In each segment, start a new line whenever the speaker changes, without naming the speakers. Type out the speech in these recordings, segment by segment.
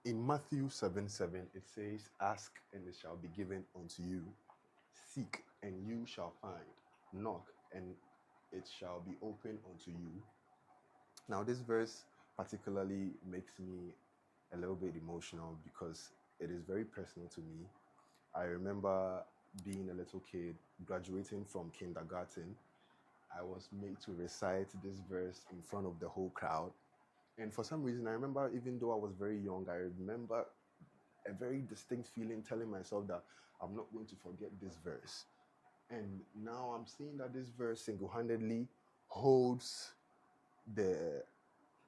In Matthew 7:7, it says, "Ask and it shall be given unto you. Seek and you shall find. Knock and it shall be opened unto you." Now, this verse particularly makes me a little bit emotional because it is very personal to me. I remember being a little kid, graduating from kindergarten. I was made to recite this verse in front of the whole crowd. And for some reason, I remember, even though I was very young, I remember a very distinct feeling telling myself that I'm not going to forget this verse. And now I'm seeing that this verse single-handedly holds the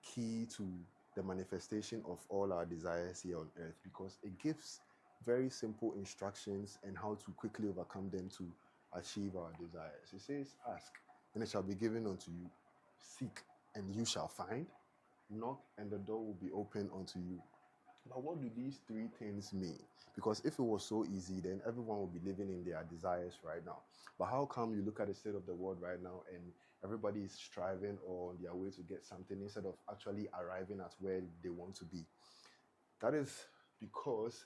key to the manifestation of all our desires here on earth, because it gives very simple instructions and how to quickly overcome them to achieve our desires. It says, "Ask and it shall be given unto you. Seek and you shall find. Knock and the door will be opened unto you." But what do these three things mean? Because if it was so easy, then everyone would be living in their desires right now. But how come you look at the state of the world right now and everybody is striving or on their way to get something instead of actually arriving at where they want to be? That is because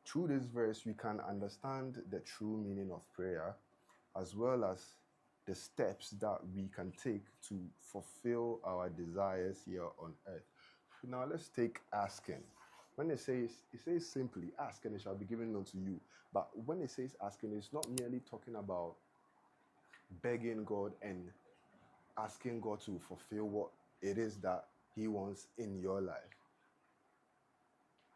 through this verse, we can understand the true meaning of prayer, as well as the steps that we can take to fulfill our desires here on earth. Now let's take asking. When it says simply, "Ask and it shall be given unto you." But when it says asking, it's not merely talking about begging God and asking God to fulfill what it is that He wants in your life.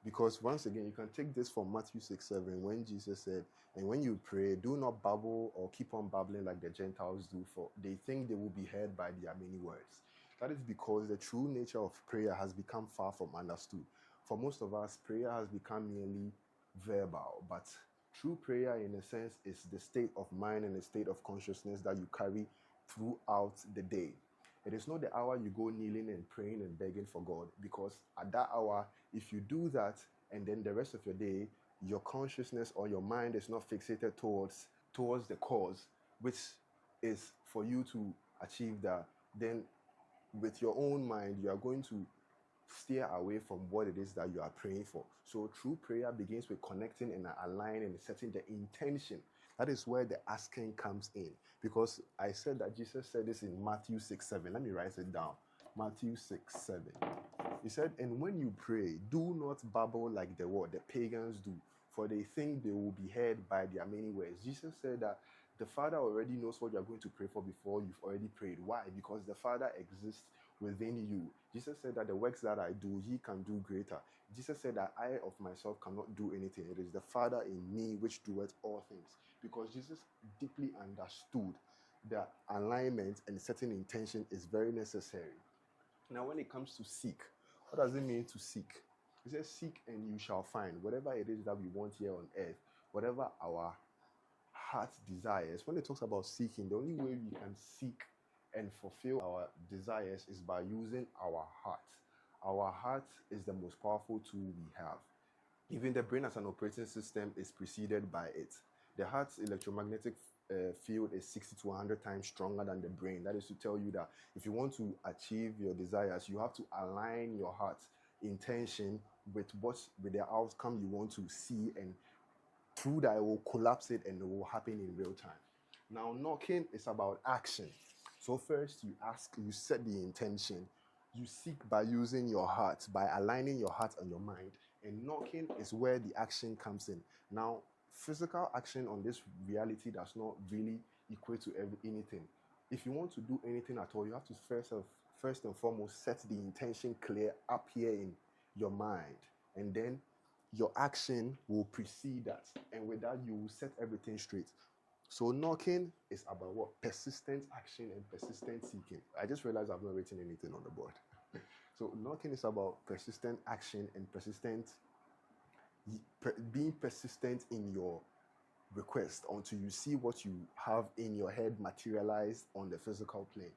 Because once again, you can take this from Matthew 6:7, when Jesus said, "And when you pray, do not babble or keep on babbling like the Gentiles do, for they think they will be heard by their many words." That is because the true nature of prayer has become far from understood. For most of us, prayer has become merely verbal, but true prayer, in a sense, is the state of mind and the state of consciousness that you carry throughout the day. It is not the hour you go kneeling and praying and begging for God, because at that hour, if you do that and then the rest of your day, your consciousness or your mind is not fixated towards the cause, which is for you to achieve that, then with your own mind, you are going to steer away from what it is that you are praying for. So true prayer begins with connecting and aligning and setting the intention. That is where the asking comes in. Because I said that Jesus said this in Matthew 6:7. Let me write it down. Matthew 6:7. He said, "And when you pray, do not babble like the pagans do, for they think they will be heard by their many words." Jesus said that the Father already knows what you are going to pray for before you've already prayed. Why? Because the Father exists within you. Jesus said that the works that I do, He can do greater. Jesus said that I of myself cannot do anything. It is the Father in me which doeth all things. Because Jesus deeply understood that alignment and setting intention is very necessary. Now, when it comes to seek, what does it mean to seek? He says, "Seek and you shall find." Whatever it is that we want here on earth, whatever our heart desires. When it talks about seeking, the only way we can seek and fulfill our desires is by using our heart. Our heart is the most powerful tool we have. Even the brain as an operating system is preceded by it. The heart's electromagnetic field is 60 to 100 times stronger than the brain. That is to tell you that if you want to achieve your desires, you have to align your heart intention with the outcome you want to see, and through that it will collapse it and it will happen in real time. Now, knocking is about action. So first you ask, you set the intention, you seek by using your heart, by aligning your heart and your mind, and knocking is where the action comes in. Now, physical action on this reality does not really equate to anything. If you want to do anything at all, you have to first and foremost set the intention clear up here in your mind, and then your action will precede that, and with that you will set everything straight. So knocking is about what? Persistent action and persistent seeking. I just realized I've not written anything on the board. So knocking is about persistent action and being persistent in your request until you see what you have in your head materialized on the physical plane.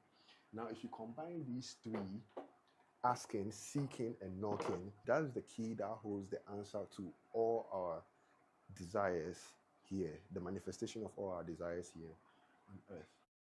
Now, if you combine these three, asking, seeking, and knocking, that is the key that holds the answer to all our desires here, the manifestation of all our desires here on earth.